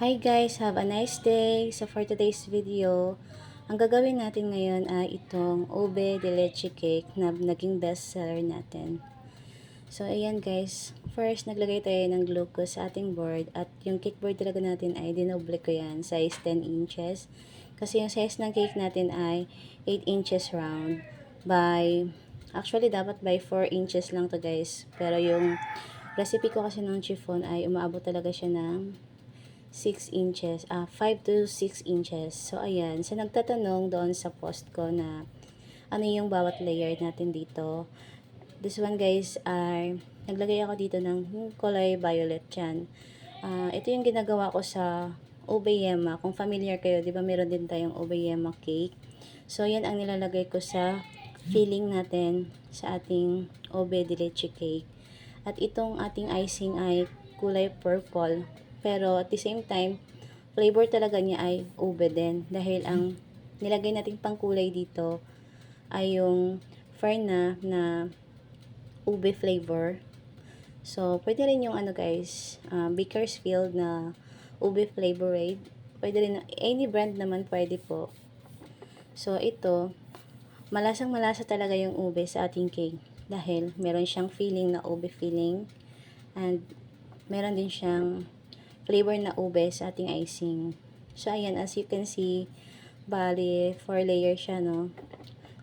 Hi guys, have a nice day. So for today's video, ang gagawin natin ngayon ay itong ube de leche cake na naging best seller natin. So ayan guys, first naglagay tayo ng glucose sa ating board at yung cake board talaga natin ay dinoble ko yan, size 10 inches. Kasi yung size ng cake natin ay 8 inches round by, actually dapat by 4 inches lang to guys. Pero yung recipe ko kasi ng chiffon ay umaabot talaga siya ng 6 inches, 5 to 6 inches. So, ayan. So, nagtatanong doon sa post ko na ano yung bawat layer natin dito. This one guys ay naglagay ako dito ng kulay violet yan. Ito yung ginagawa ko sa ube yema. Kung familiar kayo, di ba meron din tayong ube yema cake. So, yan ang nilalagay ko sa filling natin sa ating ube de leche cake. At itong ating icing ay kulay purple. Pero at the same time, flavor talaga niya ay ube din. Dahil ang nilagay nating pangkulay dito ay yung Ferna na ube flavor. So, pwede rin yung ano guys, Bakersfield na ube flavorade. Pwede rin, any brand naman pwede po. So, ito, malasang malasa talaga yung ube sa ating cake. Dahil meron siyang feeling na ube feeling. And meron din siyang flavor na ube sa ating icing. So, ayan, as you can see, bali, 4 layer siya, no?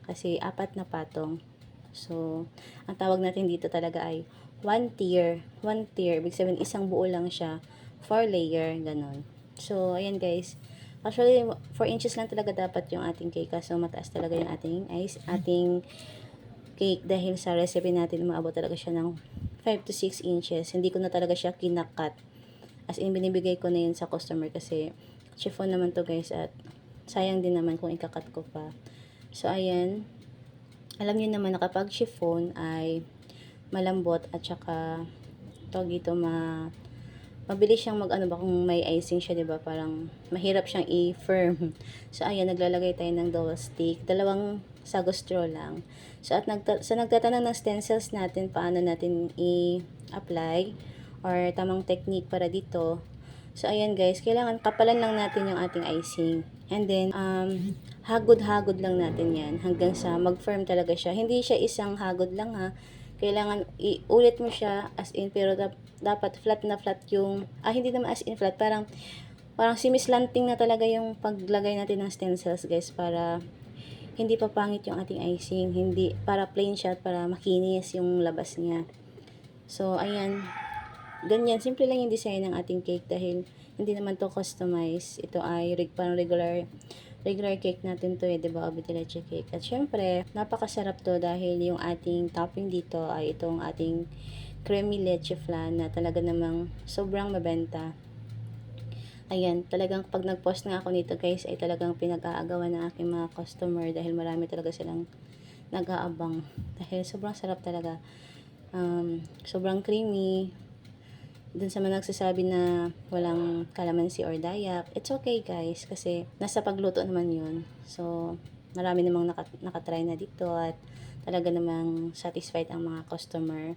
Kasi, 4 na patong. So, ang tawag natin dito talaga ay 1 tier. 1 tier, ibig sabihin, isang buo lang siya. 4 layer, ganon. So, ayan guys. Actually, 4 inches lang talaga dapat yung ating cake. So, mataas talaga yung ating cake dahil sa recipe natin, umaabot talaga siya ng 5 to 6 inches. Hindi ko na talaga siya kinakat. As in, binibigay ko na yun sa customer kasi chiffon naman to guys at sayang din naman kung ikakat ko pa. So, ayan. Alam niyo naman na kapag chiffon ay malambot at saka tawag dito mabilis siyang mag ano ba kung may icing siya, 'di ba? Parang mahirap siyang i-firm. So, ayan, naglalagay tayo ng dowel stick. Dalawang sago straw lang. So, at nagtatanong ng stencils natin paano natin i-apply or tamang technique para dito. So, ayan guys, kailangan kapalan lang natin yung ating icing. And then, hagod-hagod lang natin yan hanggang sa mag-firm talaga siya. Hindi siya isang hagod lang ha. Kailangan iulit mo siya as in, pero dapat flat na flat yung, hindi naman as in flat, parang simislanting na talaga yung paglagay natin ng stencils guys para hindi pa pangit yung ating icing. Hindi, para plain siya, para makinis yung labas niya. So, ayan. Ganyan, simple lang yung design ng ating cake dahil hindi naman to customize. Ito ay parang regular cake natin to 'di ba? Ube de leche cake. At syempre, napakasarap to dahil yung ating topping dito ay itong ating creamy leche flan na talaga namang sobrang mabenta. Ayan, talagang pag nag-post nga ako nito guys ay talagang pinag-aagawan ng aking mga customer dahil marami talaga silang nag-aabang. Dahil sobrang sarap talaga. Sobrang creamy, dun sa mga nagsasabi na walang kalamansi or dayak, it's okay guys, kasi nasa pagluto naman yun. So, marami namang nakatry na dito at talaga namang satisfied ang mga customer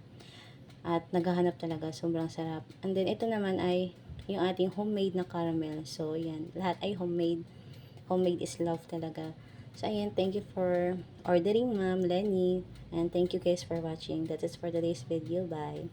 at naghahanap talaga, sobrang sarap. And then, ito naman ay yung ating homemade na caramel. So, yan, lahat ay homemade. Homemade is love talaga. So, ayan, thank you for ordering, Ma'am Lenny. And thank you guys for watching. That is for today's video. Bye.